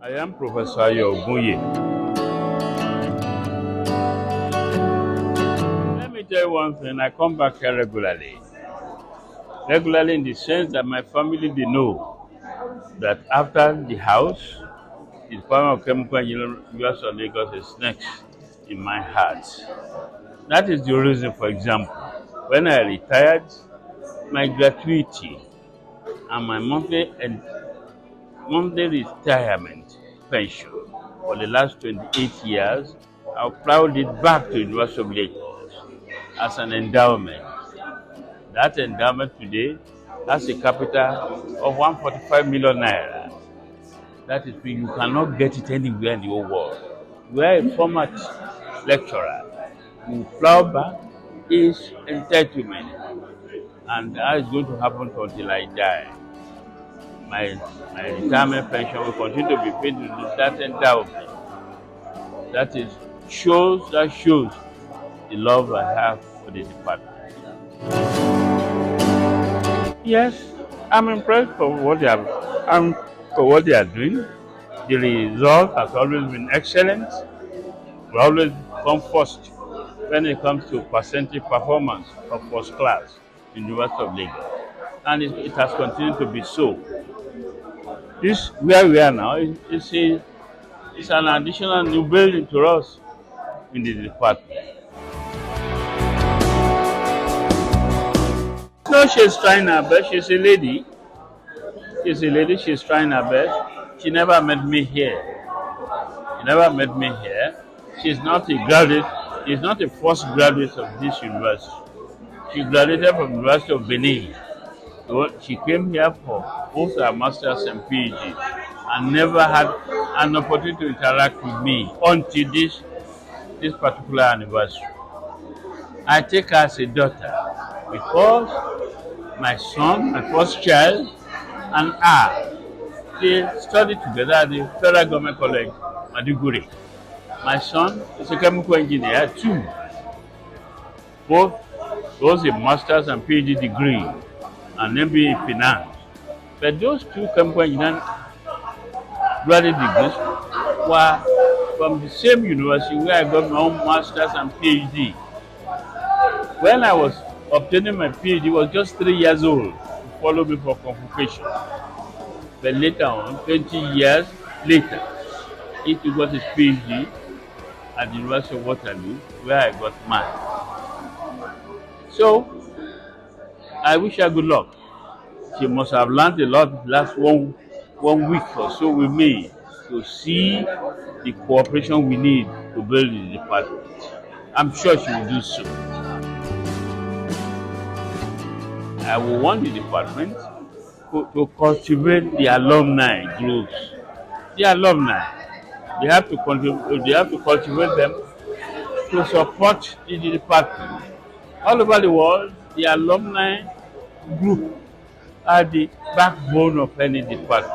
I am Prof.R.A Ogunye. Let me tell you one thing, I come back here regularly. Regularly in the sense that my family, they know that after the house, the Department of Chemical Engineering, University of Lagos is next in my heart. That is the reason, for example, when I retired, my gratuity and my monthly retirement pension for the last 28 years, I plowed it back to the University of Lagos as an endowment. That endowment today has a capital of 145 million naira. That is, you cannot get it anywhere in the whole world. You are a former lecturer. You plow back his entitlement, and that is going to happen until I die. My retirement pension will continue to be paid to that endowment. That shows the love I have for the department. Yes, I'm impressed for what they are doing. The result has always been excellent. We always come first when it comes to percentage performance of first class in the University of Lagos, and it has continued to be so. This where we are now is an additional new building to us in the department. No, she's trying her best. She's a lady. She's trying her best. She never met me here. She's not a graduate. She's not a first graduate of this university. She graduated from the University of Benin. So she came here for both her master's and PhD and never had an opportunity to interact with me until this particular anniversary. I take her as a daughter because my son, my first child, and I, they studied together at the Federal Government College, Maiduguri. My son is a chemical engineer too. Both was a master's and PhD degree and MBA in finance. But those two chemical engineering graduate degrees were from the same university where I got my own master's and PhD. When I was obtaining my PhD, I was just 3 years old. He followed me for convocation. But later on, 20 years later, he got his PhD at the University of Waterloo, where I got mine. So, I wish her good luck. She must have learned a lot last one week or so with me to see the cooperation we need to build the department. I'm sure she will do so. I will want the department to cultivate the alumni groups. The alumni, they have to cultivate them to support the department. All over the world, the alumni group are the backbone of any department,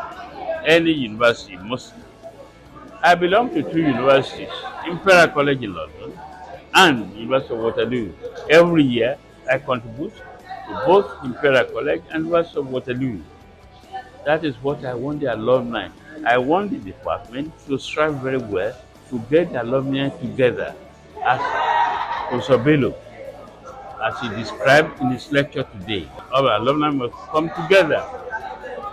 any university mostly. I belong to two universities, Imperial College in London and University of Waterloo. Every year, I contribute to both Imperial College and University of Waterloo. That is what I want the alumni. I want the department to strive very well to get the alumni together, as Prof. Bello, as he described in his lecture today. Our alumni must come together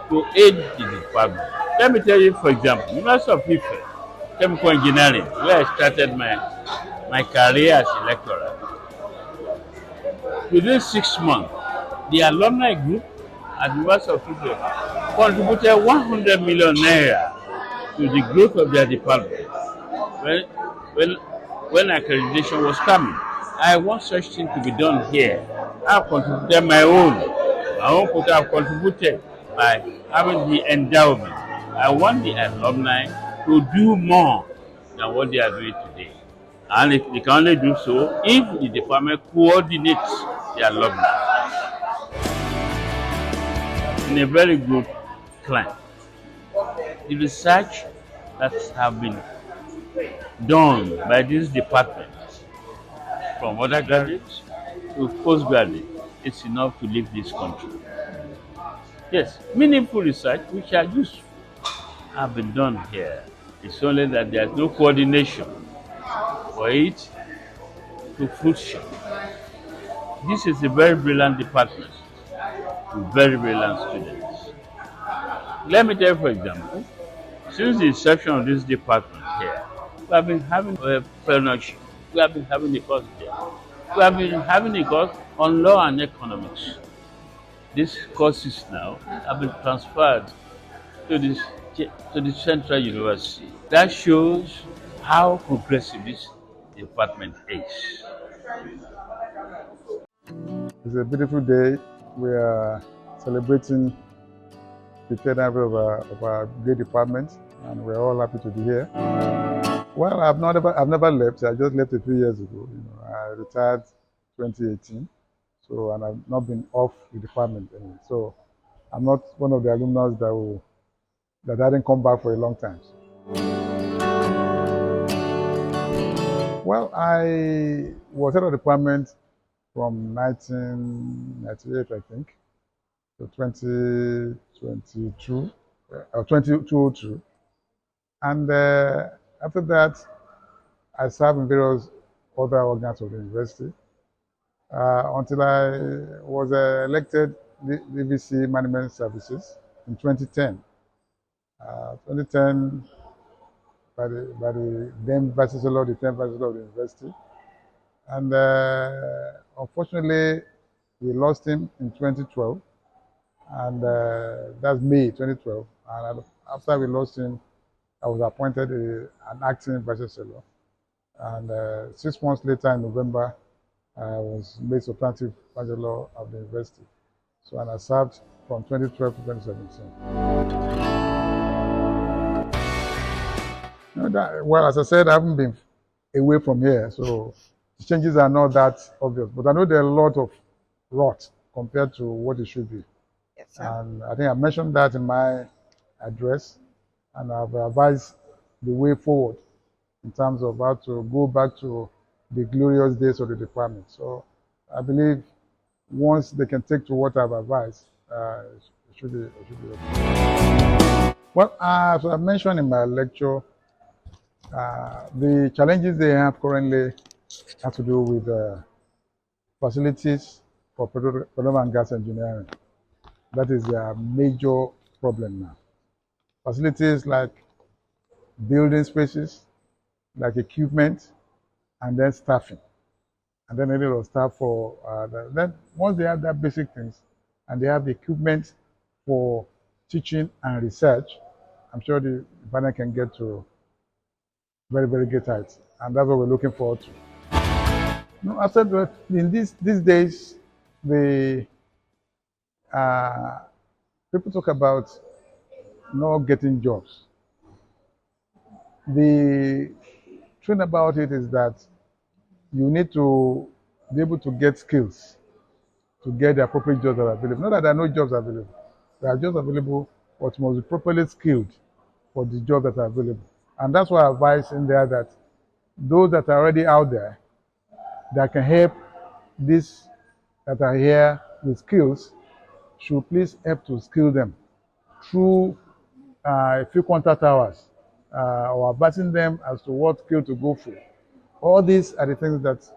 to aid the department. Let me tell you, for example, University of Ife, Chemical Engineering, where I started my career as a lecturer. Within 6 months, the alumni group at the University of Ife contributed 100 million naira to the growth of their department. When accreditation was coming, I want such thing to be done here. I've contributed my own. I've contributed by having the endowment. I want the alumni to do more than what they are doing today. And they can only do so if the department coordinates the alumni in a very good climate. The research that have been done by this department, from undergraduates to postgraduate, is enough to leave this country. Yes, meaningful research which are useful have been done here. It's only that there's no coordination for it to function. This is a very brilliant department with very brilliant students. Let me tell you, for example, since the inception of this department here, we have been having a fellowship. We have been having a course there. We have been having a course on law and economics. These courses now have been transferred to the Central University. That shows how progressive this department is. It's a beautiful day. We are celebrating the 10th anniversary of our great department, and we're all happy to be here. Well, I've never left. I just left a few years ago. I retired 2018, so and I've not been off the department anyway. So I'm not one of the alumnus that hadn't come back for a long time. Well, I was head of department from 1998, I think, to 2022, or 2002. And after that, I served in various other organs of the university until I was elected the VC Management Services in 2010. 2010, by the then Vice-Chancellor, the 10th Vice-Chancellor of the university. And unfortunately, we lost him in 2012, and that's May 2012. And after we lost him, I was appointed an acting Vice-Chancellor. And 6 months later, in November, I was made substantive Vice-Chancellor of the university. So, and I served from 2012 to 2017. Well, as I said, I haven't been away from here, so the changes are not that obvious. But I know there are a lot of rot compared to what it should be. Yes, sir. And I think I mentioned that in my address, and I've advised the way forward in terms of how to go back to the glorious days of the department. So I believe once they can take to what I've advised, it should be okay. Well, as I mentioned in my lecture, the challenges they have currently have to do with facilities for petroleum and gas engineering. That is their major problem now. Facilities like building spaces, like equipment, and then staffing. And then a little staff for, then once they have that basic things, and they have the equipment for teaching and research, I'm sure the panel can get to very, very great heights. And that's what we're looking forward to. After that, in these days, people talk about not getting jobs. The truth about it is that you need to be able to get skills to get the appropriate jobs that are available. Not that there are no jobs available. There are jobs available, but must be properly skilled for the jobs that are available. And that's why I advise in there that those that are already out there that can help these that are here with skills should please help to skill them through a few contact hours or advising them as to what skill to go for. All these are the things that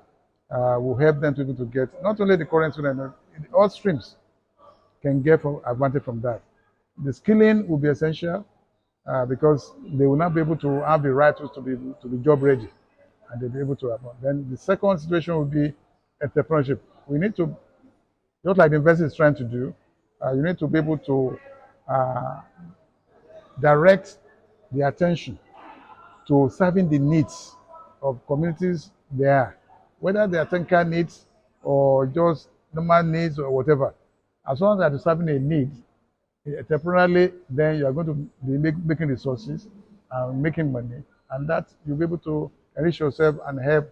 will help them to be able to get not only the current student, all streams can get advantage from that. The skilling will be essential because they will not be able to have the right tools to be job ready, and they'll be able to afford. Then the second situation will be entrepreneurship. We need to, just like the university is trying to do, you need to be able to direct the attention to serving the needs of communities there, whether they are technical needs or just normal needs or whatever. As long as you're serving a need, temporarily, then you are going to be making resources and making money, and that you'll be able to enrich yourself and help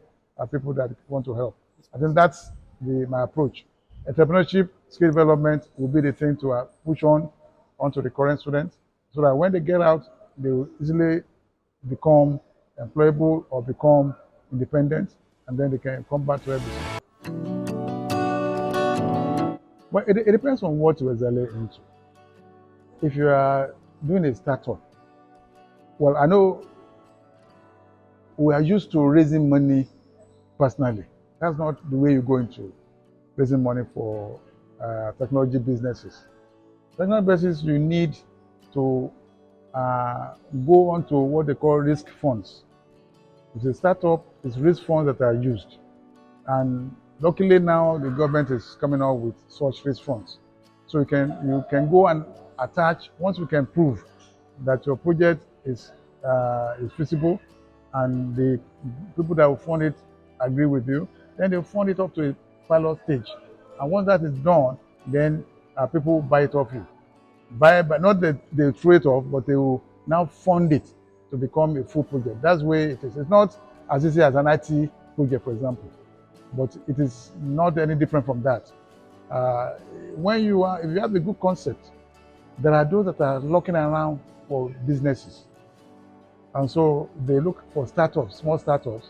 people that want to help. I think that's my approach. Entrepreneurship, skill development will be the thing to push onto the current students, so that when they get out, they will easily become employable or become independent, and then they can come back to everything. Well, it depends on what you're exactly into. If you are doing a startup, Well, I know we are used to raising money personally. That's not the way you go into raising money for technology businesses. Technology businesses, you need to go on to what they call risk funds. If it's a startup, it's risk funds that are used. And luckily now the government is coming out with such risk funds. So you can go and attach, once you can prove that your project is feasible and the people that will fund it agree with you, then they'll fund it up to a pilot stage. And once that is done, then people buy it off you. But not that they throw it off, but they will now fund it to become a full project. That's the way it is. It's not as easy as an IT project, for example, but it is not any different from that. If you have a good concept, there are those that are looking around for businesses. And so they look for startups, small startups,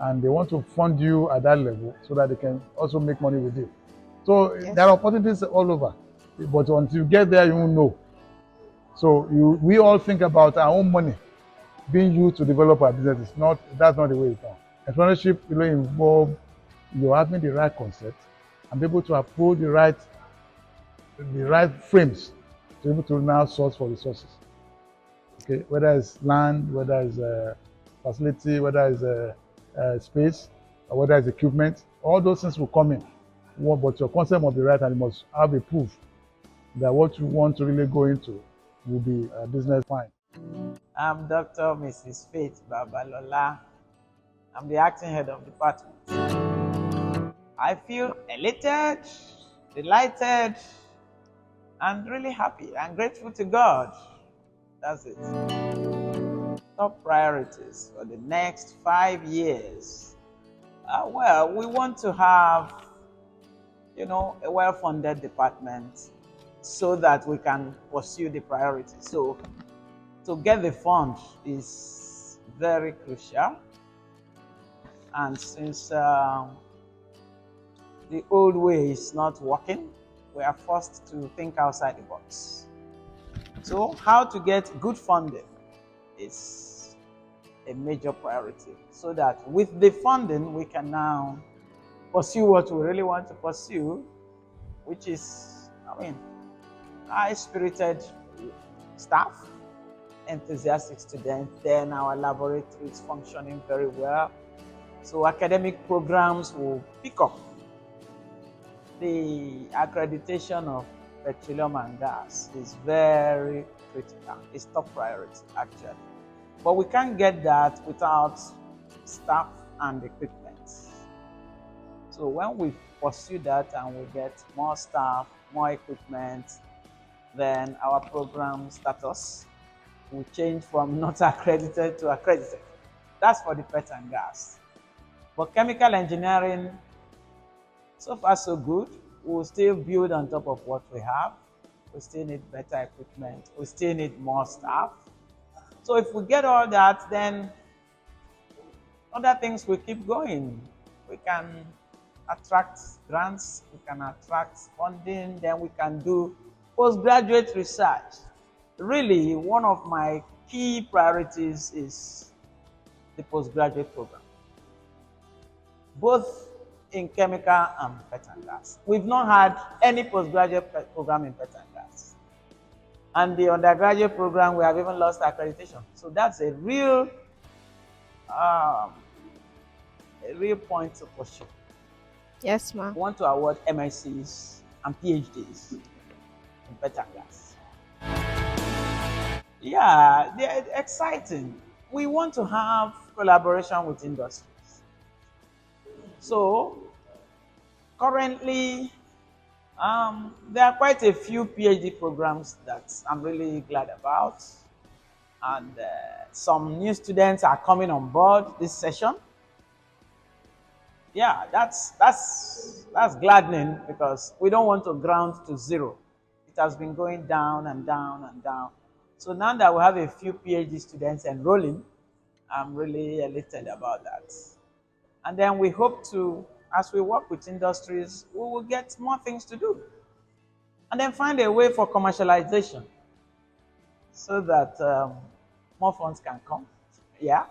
and they want to fund you at that level so that they can also make money with you. So yes, there are opportunities all over, but until you get there, you won't know. So we all think about our own money being used to develop our business. That's not the way it's done. Entrepreneurship really involves you having the right concept and be able to approach the right frames to be able to now source for resources. Okay, whether it's land, whether it's facility, whether it's space, or whether it's equipment, all those things will come in. But your concept must be right, and you must have a proof that what you want to really go into will be a business fine. I'm Dr. Mrs. Faith Babalola. I'm the acting head of department. I feel elated, delighted, and really happy and grateful to God. That's it. Top priorities for the next 5 years. Well, we want to have, a well-funded department so that we can pursue the priorities. So, to get the fund is very crucial. And since the old way is not working, we are forced to think outside the box. So how to get good funding is a major priority, so that with the funding we can now pursue what we really want to pursue, which is, high-spirited staff, enthusiastic students, then our laboratory is functioning very well. So academic programs will pick up. The accreditation of petroleum and gas is very critical. It's top priority, actually. But we can't get that without staff and equipment. So when we pursue that and we get more staff, more equipment, then our program status will change from not accredited to accredited. That's for the pet and gas. But chemical engineering, so far so good. We'll still build on top of what we have. We still need better equipment. We still need more staff. So if we get all that, then other things will keep going. We can attract grants, we can attract funding, then we can do postgraduate research. Really, one of my key priorities is the postgraduate program, both in chemical and pet and gas. We've not had any postgraduate program in pet and gas. And the undergraduate program, we have even lost accreditation. So that's a real point to pursue. Yes, ma'am. We want to award MScs and PhDs in pet and gas. Yeah, they're exciting. We want to have collaboration with industries. So currently, there are quite a few PhD programs that I'm really glad about, and some new students are coming on board this session. Yeah, that's gladdening, because we don't want to ground to zero. It has been going down and down and down. So now that we have a few PhD students enrolling, I'm really elated about that. And then we hope to, as we work with industries, we will get more things to do. And then find a way for commercialization, so that more funds can come. Yeah.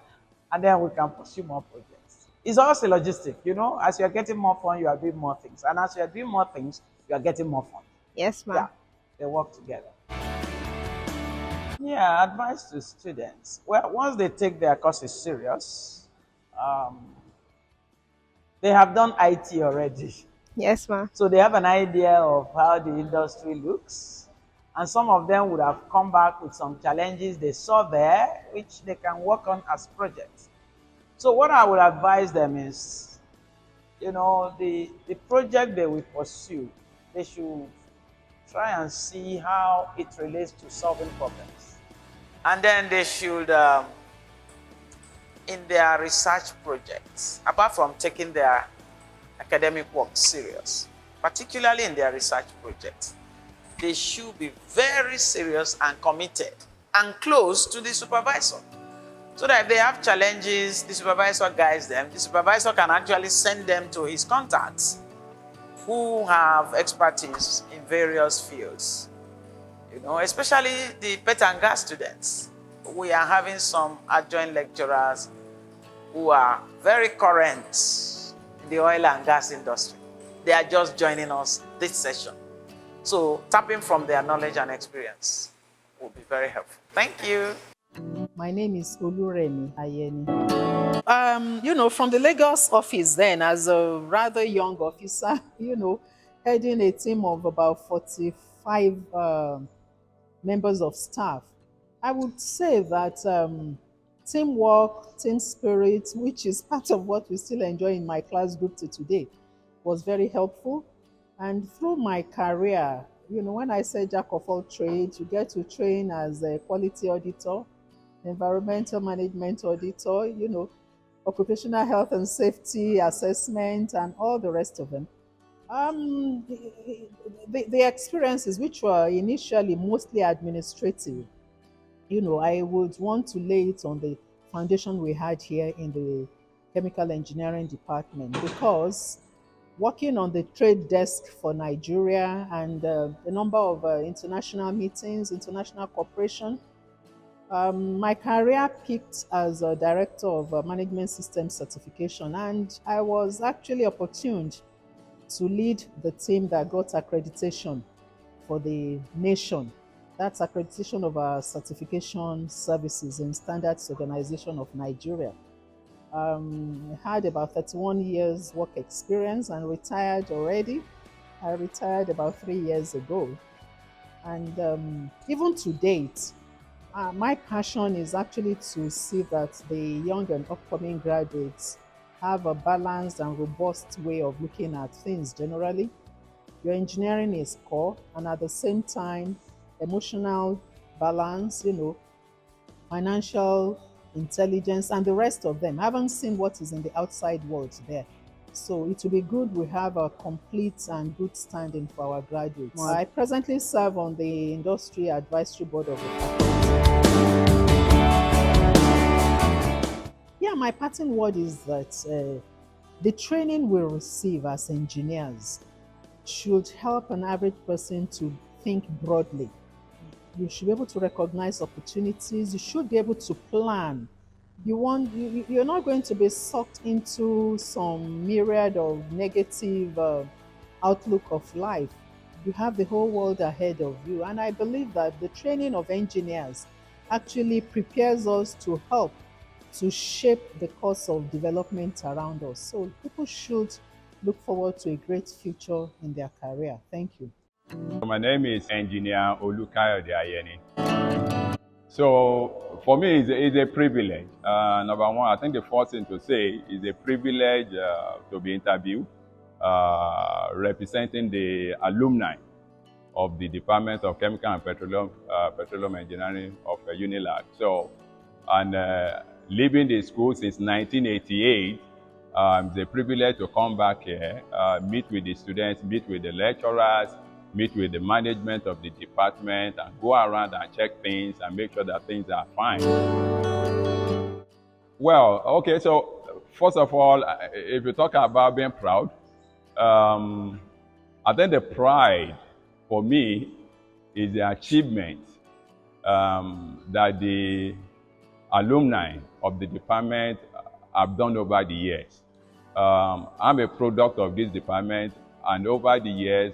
And then we can pursue more projects. It's also logistic, you know, as you're getting more funds, you are doing more things. And as you're doing more things, you are getting more funds. Yes, ma'am. Yeah, they work together. Yeah, advice to students. Well, once they take their courses serious, um, they have done IT already. Yes, ma'am. So they have an idea of how the industry looks. And some of them would have come back with some challenges they saw there, which they can work on as projects. So what I would advise them is, you know, the project they will pursue, they should try and see how it relates to solving problems. And then they should, in their research projects, apart from taking their academic work serious, particularly in their research projects, they should be very serious and committed and close to the supervisor. So that if they have challenges, the supervisor guides them. The supervisor can actually send them to his contacts who have expertise in various fields. You know, especially the pet and gas students. We are having some adjoint lecturers who are very current in the oil and gas industry. They are just joining us this session. So tapping from their knowledge and experience will be very helpful. Thank you. My name is Oluremi Ayeni. You know, from the Lagos office then, as a rather young officer, you know, heading a team of about 45 members of staff, I would say that teamwork, team spirit, which is part of what we still enjoy in my class group to today, was very helpful. And through my career, you know, when I say jack of all trades, you get to train as a quality auditor, environmental management auditor, you know, occupational health and safety assessment, and all the rest of them. The experiences, which were initially mostly administrative, you know, I would want to lay it on the foundation we had here in the chemical engineering department, because working on the trade desk for Nigeria and a number of international meetings, international cooperation, my career peaked as a director of management systems certification, and I was actually opportuned to lead the team that got accreditation for the nation. That's accreditation of our certification services in Standards Organization of Nigeria. Had about 31 years work experience and retired already. I retired about 3 years ago. And even to date, my passion is actually to see that the young and upcoming graduates have a balanced and robust way of looking at things generally. Your engineering is core, and at the same time, emotional balance, you know, financial intelligence, and the rest of them. I haven't seen what is in the outside world there. So it will be good we have a complete and good standing for our graduates. Wow. I presently serve on the Industry Advisory Board of the faculty. Yeah, my parting word is that the training we receive as engineers should help an average person to think broadly. You should be able to recognize opportunities. You should be able to plan. You're not going to be sucked into some myriad of negative outlook of life. You have the whole world ahead of you. And I believe that the training of engineers actually prepares us to help to shape the course of development around us. So people should look forward to a great future in their career. Thank you. My name is Engineer Oluremi Ayeni. So for me, it's a privilege. Number one, I think the first thing to say is a privilege to be interviewed representing the alumni of the Department of Chemical and Petroleum Engineering of UNILAG. So, and leaving the school since 1988, it's a privilege to come back here, meet with the students, meet with the lecturers, meet with the management of the department, and go around and check things and make sure that things are fine. Well, okay, so first of all, if you talk about being proud, I think the pride for me is the achievement that the alumni of the department have done over the years. I'm a product of this department, and over the years,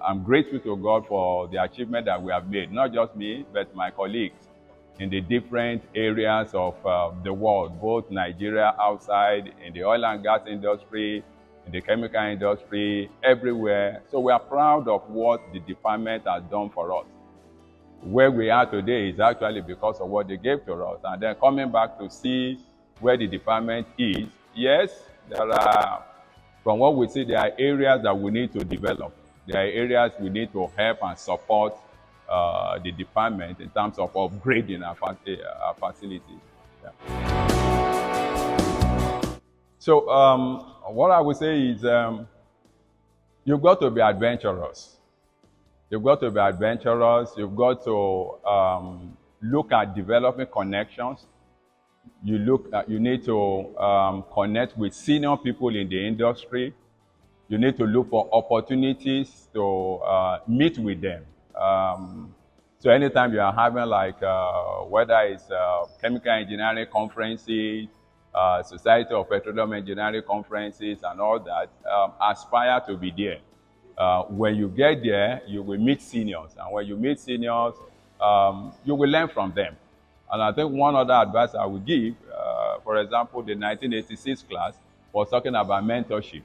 I'm grateful to God for the achievement that we have made, not just me, but my colleagues in the different areas of the world, both Nigeria, outside, in the oil and gas industry, in the chemical industry, everywhere. So we are proud of what the department has done for us. Where we are today is actually because of what they gave to us. And then coming back to see where the department is, yes, there are, from what we see, there are areas that we need to develop. There are areas we need to help and support the department in terms of upgrading our facilities. Yeah. So what I would say is you've got to be adventurous. You've got to be adventurous. You've got to look at developing connections. You need to connect with senior people in the industry. You need to look for opportunities to meet with them. So anytime you are having whether it's chemical engineering conferences, Society of Petroleum Engineering conferences and all that, aspire to be there. When you get there, you will meet seniors. And when you meet seniors, you will learn from them. And I think one other advice I would give, for example, the 1986 class was talking about mentorship.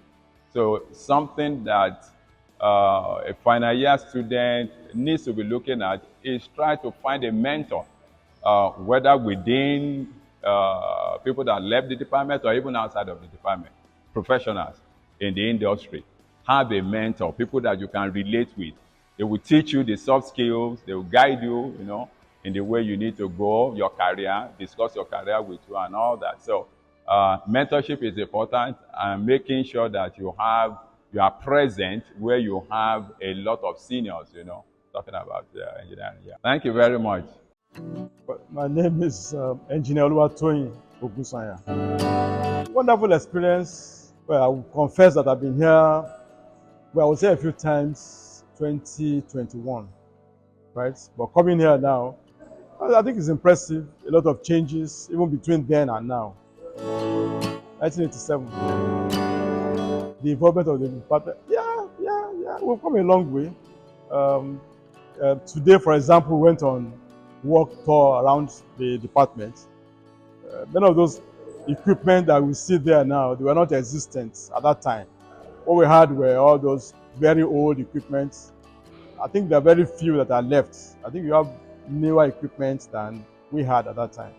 So something that a final year student needs to be looking at is try to find a mentor, whether within people that left the department or even outside of the department, professionals in the industry. Have a mentor, people that you can relate with. They will teach you the soft skills, they will guide you, in the way you need to go, your career, discuss your career with you and all that. So mentorship is important, and making sure that you are present where you have a lot of seniors, talking about engineering. Yeah. Thank you very much. My name is Engineer Oluremi Ayeni. Wonderful experience. Well, I will confess that I've been here, I would say a few times, 2021, right? But coming here now, I think it's impressive. A lot of changes, even between then and now. 1987. The involvement of the department, we've come a long way. Today, for example, we went on work tour around the department. Many of those equipment that we see there now, they were not existent at that time. What we had were all those very old equipment. I think there are very few that are left. I think you have newer equipment than we had at that time.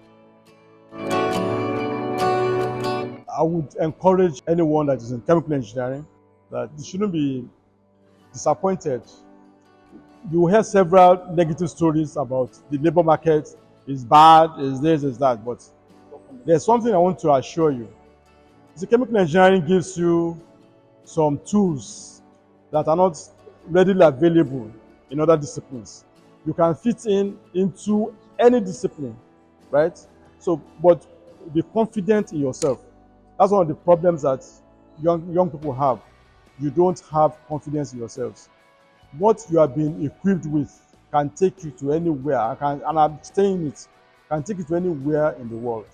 I would encourage anyone that is in chemical engineering that you shouldn't be disappointed. You will hear several negative stories about the labor market is bad, is this, is that, but there's something I want to assure you. The chemical engineering gives you some tools that are not readily available in other disciplines. You can fit into any discipline, right? So, but be confident in yourself. That's one of the problems that young people have. You don't have confidence in yourselves. What you have been equipped with can take you to anywhere, and I'm saying it, can take you to anywhere in the world.